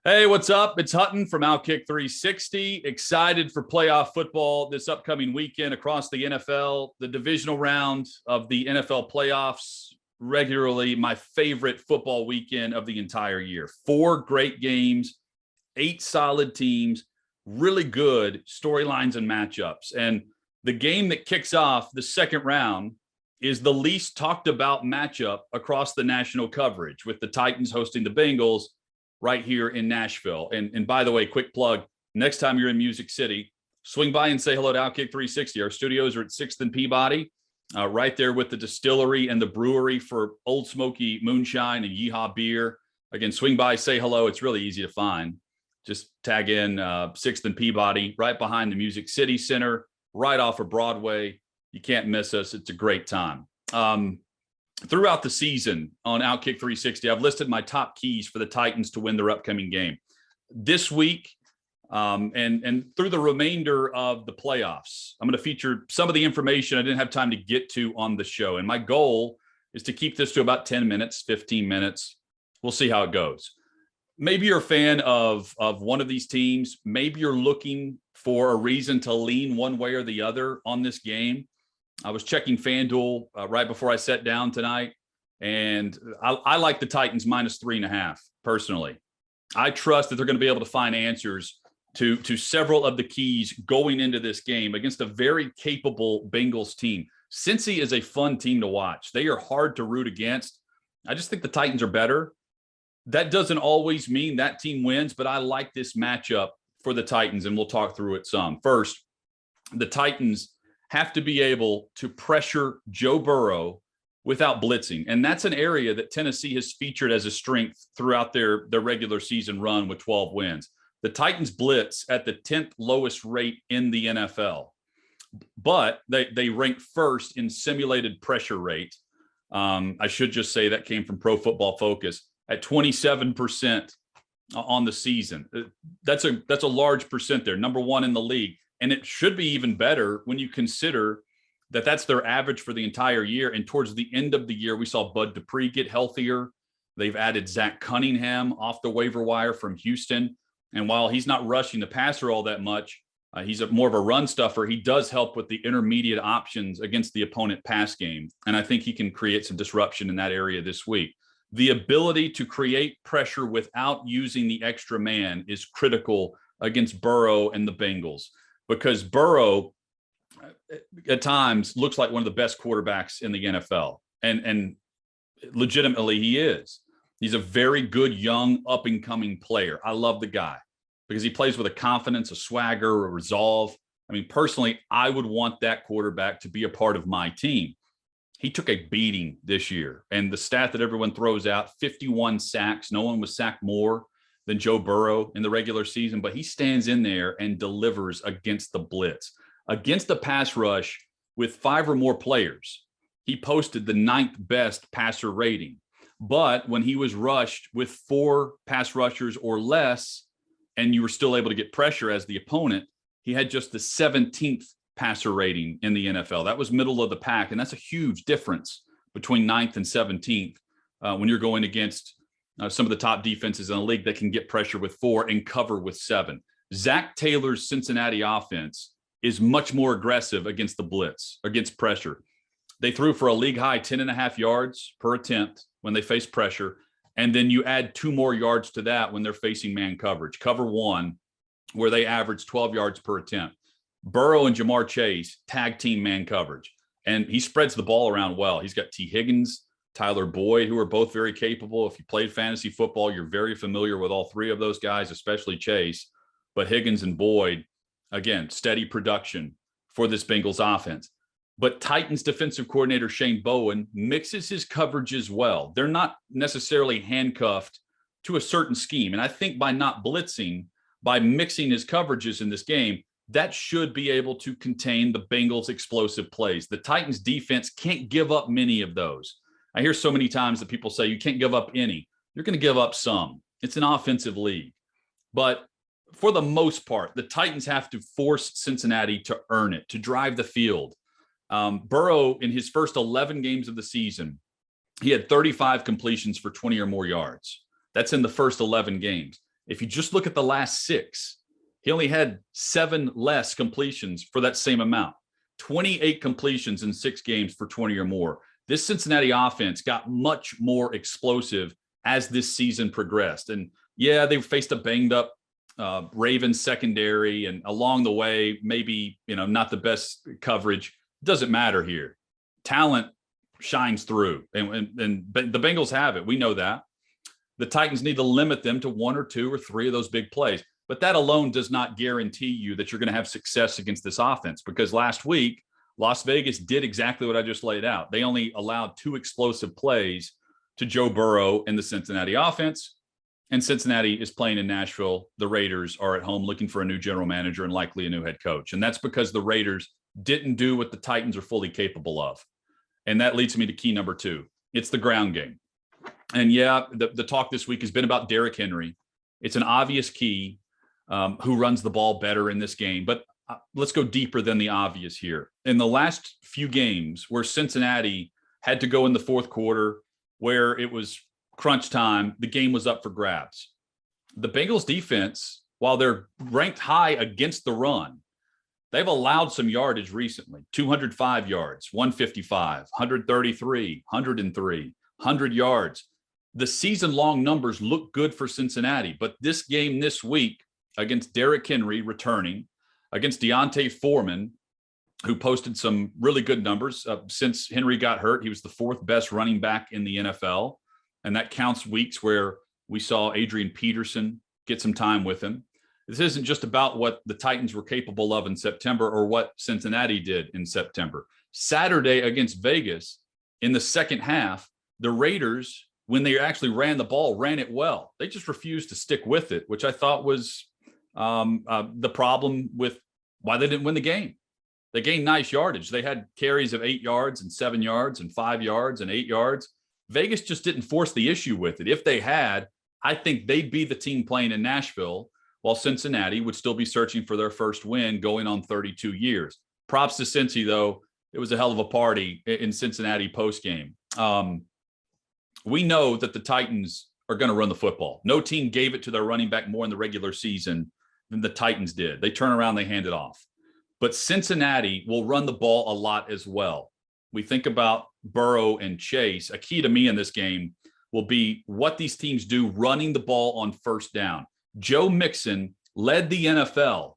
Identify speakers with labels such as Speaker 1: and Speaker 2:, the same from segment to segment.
Speaker 1: Hey, what's up? It's Hutton from Outkick 360. Excited for playoff football this upcoming weekend across the NFL. The divisional round of the NFL playoffs, regularly my favorite football weekend of the entire year. 4 great games, 8 solid teams, really good storylines and matchups. And the game that kicks off the second round is the least talked about matchup across the national coverage, with the Titans hosting the Bengals right here in Nashville. And by the way, quick plug, next time you're in Music City, swing by and say hello to Outkick 360. Our studios are at 6th and Peabody, right there with the distillery and the brewery for Old Smoky Moonshine and Yeehaw Beer. Again, swing by, say hello. It's really easy to find. Just tag in 6th and Peabody, right behind the Music City Center, right off of Broadway. You can't miss us. It's a great time. Throughout the season on Outkick 360, I've listed my top keys for the Titans to win their upcoming game. This week, and through the remainder of the playoffs, I'm going to feature some of the information I didn't have time to get to on the show. And my goal is to keep this to about 10 minutes, 15 minutes. We'll see how it goes. Maybe you're a fan of one of these teams. Maybe you're looking for a reason to lean one way or the other on this game. I was checking FanDuel right before I sat down tonight, and I like the Titans minus 3.5 personally. I trust that they're going to be able to find answers to several of the keys going into this game against a very capable Bengals team. Cincy is a fun team to watch. They are hard to root against. I just think the Titans are better. That doesn't always mean that team wins, but I like this matchup for the Titans, and we'll talk through it some. First, the Titans have to be able to pressure Joe Burrow without blitzing. And that's an area that Tennessee has featured as a strength throughout their regular season run with 12 wins. The Titans blitz at the 10th lowest rate in the NFL, but they rank first in simulated pressure rate. I should just say that came from Pro Football Focus at 27% on the season. That's a large percent there, number one in the league. And it should be even better when you consider that that's their average for the entire year. And towards the end of the year, we saw Bud Dupree get healthier. They've added Zach Cunningham off the waiver wire from Houston. And while he's not rushing the passer all that much, he's more of a run stuffer. He does help with the intermediate options against the opponent pass game. And I think he can create some disruption in that area this week. The ability to create pressure without using the extra man is critical against Burrow and the Bengals, because Burrow at times looks like one of the best quarterbacks in the NFL. And legitimately he is. He's a very good, young, up-and-coming player. I love the guy because he plays with a confidence, a swagger, a resolve. I mean, personally, I would want that quarterback to be a part of my team. He took a beating this year. And the stat that everyone throws out, 51 sacks. No one was sacked more than Joe Burrow in the regular season, but he stands in there and delivers against the blitz. Against the pass rush with 5 or more players, he posted the 9th best passer rating. But when he was rushed with 4 pass rushers or less, and you were still able to get pressure as the opponent, he had just the 17th passer rating in the NFL. That was middle of the pack, and that's a huge difference between 9th and 17th when you're going against some of the top defenses in the league that can get pressure with 4 and cover with 7. Zach Taylor's Cincinnati offense is much more aggressive against the blitz, against pressure. They threw for a league-high 10.5 yards per attempt when they face pressure, and then you add 2 more yards to that when they're facing man coverage. Cover 1, where they average 12 yards per attempt. Burrow and Jamar Chase tag team man coverage, and he spreads the ball around well. He's got T. Higgins, Tyler Boyd, who are both very capable. If you played fantasy football, you're very familiar with all 3 of those guys, especially Chase. But Higgins and Boyd, again, steady production for this Bengals offense. But Titans defensive coordinator Shane Bowen mixes his coverage as well. They're not necessarily handcuffed to a certain scheme. And I think by not blitzing, by mixing his coverages in this game, that should be able to contain the Bengals' explosive plays. The Titans defense can't give up many of those. I hear so many times that people say you can't give up any. You're going to give up some. It's an offensive league. But for the most part, the Titans have to force Cincinnati to earn it, to drive the field. Burrow, in his first 11 games of the season, he had 35 completions for 20 or more yards. That's in the first 11 games. If you just look at the last 6, he only had 7 less completions for that same amount. 28 completions in 6 games for 20 or more. This Cincinnati offense got much more explosive as this season progressed. And yeah, they faced a banged up Ravens secondary, and along the way, maybe, not the best coverage. Doesn't matter here. Talent shines through, and the Bengals have it. We know that. The Titans need to limit them to 1 or 2 or 3 of those big plays. But that alone does not guarantee you that you're going to have success against this offense, because last week, Las Vegas did exactly what I just laid out. They only allowed 2 explosive plays to Joe Burrow and the Cincinnati offense. And Cincinnati is playing in Nashville. The Raiders are at home looking for a new general manager and likely a new head coach. And that's because the Raiders didn't do what the Titans are fully capable of. And that leads me to key number 2. It's the ground game. And yeah, the talk this week has been about Derrick Henry. It's an obvious key who runs the ball better in this game. But let's go deeper than the obvious here. In the last few games where Cincinnati had to go in the fourth quarter, where it was crunch time, the game was up for grabs. The Bengals defense, while they're ranked high against the run, they've allowed some yardage recently. 205 yards, 155, 133, 103, 100 yards. The season-long numbers look good for Cincinnati, but this game this week against Derrick Henry returning, against Deontay Foreman, who posted some really good numbers. Since Henry got hurt, he was the 4th best running back in the NFL, and that counts weeks where we saw Adrian Peterson get some time with him. This isn't just about what the Titans were capable of in September or what Cincinnati did in September. Saturday against Vegas, in the second half, the Raiders, when they actually ran the ball, ran it well. They just refused to stick with it, which I thought was the problem with why they didn't win the game. They gained nice yardage. They had carries of 8 yards and 7 yards and 5 yards and 8 yards. Vegas just didn't force the issue with it. If they had, I think they'd be the team playing in Nashville, while Cincinnati would still be searching for their first win going on 32 years. Props to Cincy, though. It was a hell of a party in Cincinnati postgame. We know that the Titans are going to run the football. No team gave it to their running back more in the regular season than the Titans did. They turn around, they hand it off. But Cincinnati will run the ball a lot as well. We think about Burrow and Chase. A key to me in this game will be what these teams do running the ball on first down. Joe Mixon led the NFL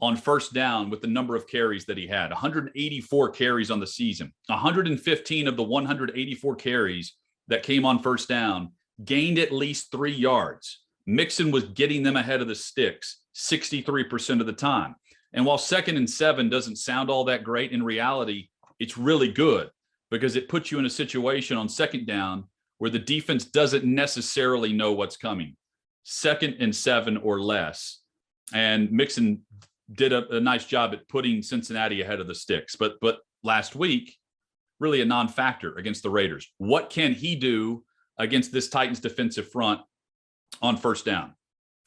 Speaker 1: on first down with the number of carries that he had, 184 carries on the season. 115 of the 184 carries that came on first down gained at least 3 yards. Mixon was getting them ahead of the sticks 63% of the time. And while 2nd and 7 doesn't sound all that great, in reality, it's really good because it puts you in a situation on 2nd down where the defense doesn't necessarily know what's coming. 2nd and 7 or less. And Mixon did a nice job at putting Cincinnati ahead of the sticks. But last week, really a non-factor against the Raiders. What can he do against this Titans defensive front on first down?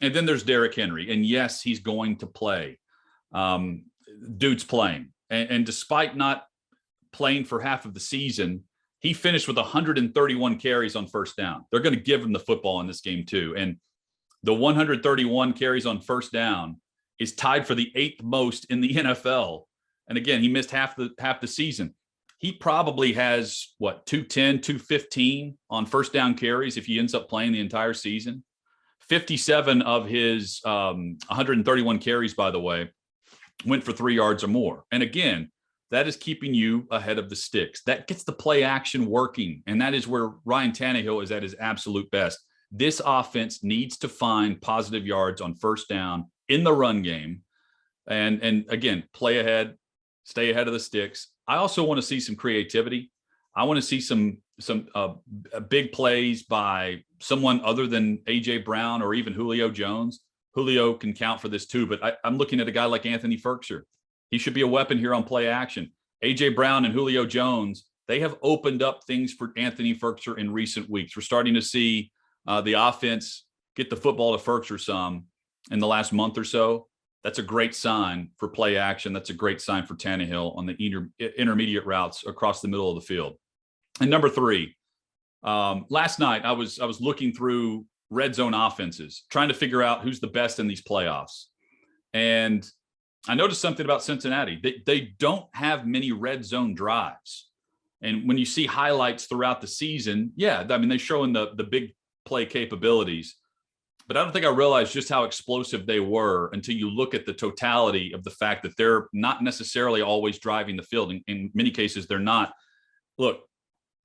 Speaker 1: And then there's Derrick Henry. And yes, he's going to play. Dude's playing. And despite not playing for half of the season, he finished with 131 carries on first down. They're going to give him the football in this game too. And the 131 carries on first down is tied for the 8th most in the NFL. And again, he missed half the season. He probably has 210, 215 on first down carries if he ends up playing the entire season. 57 of his 131 carries, by the way, went for 3 yards or more. And again, that is keeping you ahead of the sticks. That gets the play action working. And that is where Ryan Tannehill is at his absolute best. This offense needs to find positive yards on first down in the run game. And again, play ahead, stay ahead of the sticks. I also want to see some creativity. I want to see some big plays by someone other than A.J. Brown or even Julio Jones. Julio can count for this too, but I'm looking at a guy like Anthony Ferkser. He should be a weapon here on play action. A.J. Brown and Julio Jones, they have opened up things for Anthony Ferkser in recent weeks. We're starting to see the offense get the football to Ferkser some in the last month or so. That's a great sign for play action. That's a great sign for Tannehill on the intermediate routes across the middle of the field. And number 3, last night I was looking through red zone offenses, trying to figure out who's the best in these playoffs. And I noticed something about Cincinnati. They don't have many red zone drives. And when you see highlights throughout the season, yeah, I mean, they're showing the big play capabilities. But I don't think I realized just how explosive they were until you look at the totality of the fact that they're not necessarily always driving the field. In many cases, they're not. Look,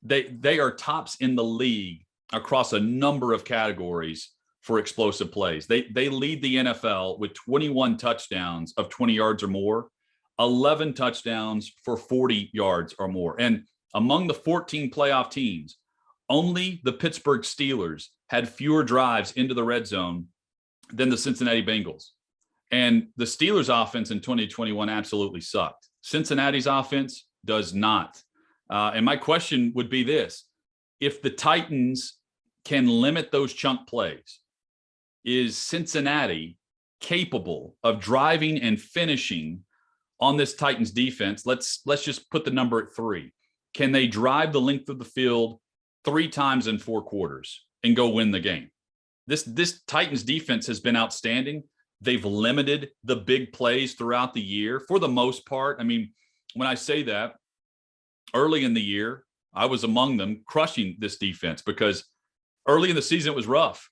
Speaker 1: they are tops in the league across a number of categories for explosive plays. They lead the NFL with 21 touchdowns of 20 yards or more, 11 touchdowns for 40 yards or more. And among the 14 playoff teams, only the Pittsburgh Steelers had fewer drives into the red zone than the Cincinnati Bengals. And the Steelers' offense in 2021 absolutely sucked. Cincinnati's offense does not. And my question would be this: if the Titans can limit those chunk plays, is Cincinnati capable of driving and finishing on this Titans defense? Let's just put the number at 3. Can they drive the length of the field 3 times in 4 quarters and go win the game? This Titans defense has been outstanding. They've limited the big plays throughout the year for the most part. I mean, when I say that, early in the year, I was among them crushing this defense because early in the season it was rough.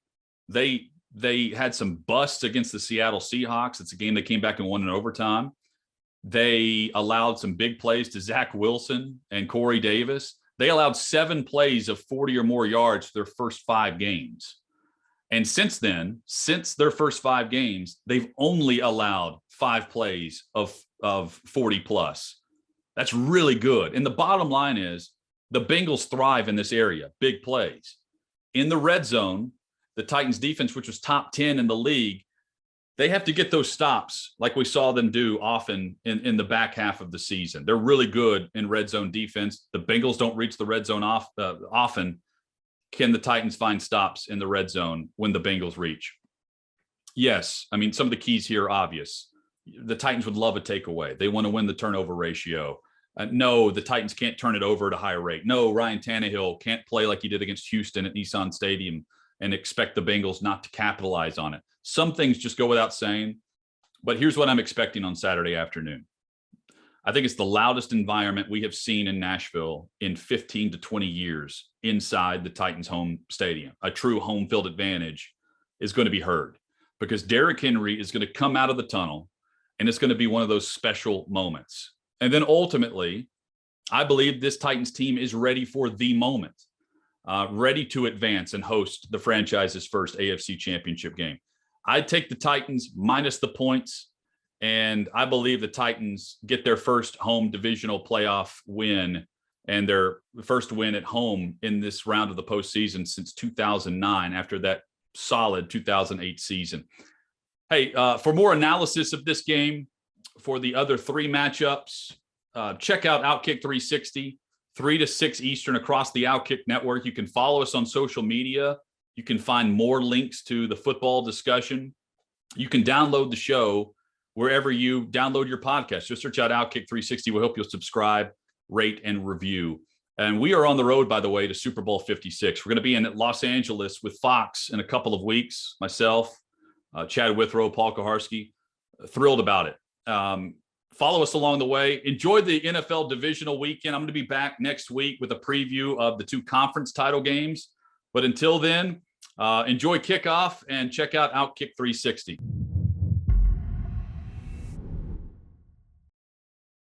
Speaker 1: They had some busts against the Seattle Seahawks. It's a game they came back and won in overtime. They allowed some big plays to Zach Wilson and Corey Davis. They allowed 7 plays of 40 or more yards their first 5 games. And since then, since their first 5 games, they've only allowed 5 plays of 40 plus. That's really good. And the bottom line is the Bengals thrive in this area, big plays. In the red zone, the Titans defense, which was top 10 in the league, they have to get those stops like we saw them do often in the back half of the season. They're really good in red zone defense. The Bengals don't reach the red zone often. Can the Titans find stops in the red zone when the Bengals reach? Yes. I mean, some of the keys here are obvious. The Titans would love a takeaway. They want to win the turnover ratio. No, the Titans can't turn it over at a high rate. No, Ryan Tannehill can't play like he did against Houston at Nissan Stadium and expect the Bengals not to capitalize on it. Some things just go without saying, but here's what I'm expecting on Saturday afternoon. I think it's the loudest environment we have seen in Nashville in 15 to 20 years inside the Titans home stadium. A true home field advantage is going to be heard because Derrick Henry is going to come out of the tunnel and it's going to be one of those special moments. And then ultimately, I believe this Titans team is ready for the moment, ready to advance and host the franchise's first AFC Championship game. I'd take the Titans minus the points, and I believe the Titans get their first home divisional playoff win and their first win at home in this round of the postseason since 2009 after that solid 2008 season. Hey, for more analysis of this game, for the other 3 matchups, check out Outkick 360, 3 to 6 Eastern across the Outkick network. You can follow us on social media. You can find more links to the football discussion. You can download the show wherever you download your podcast. Just search out Outkick 360. We'll help you subscribe, rate, and review. And we are on the road, by the way, to Super Bowl 56. We're going to be in Los Angeles with Fox in a couple of weeks. Myself, Chad Withrow, Paul Kaharski. Thrilled about it. Follow us along the way. Enjoy the NFL divisional weekend. I'm going to be back next week with a preview of the 2 conference title games. But until then, enjoy kickoff and check out Outkick 360.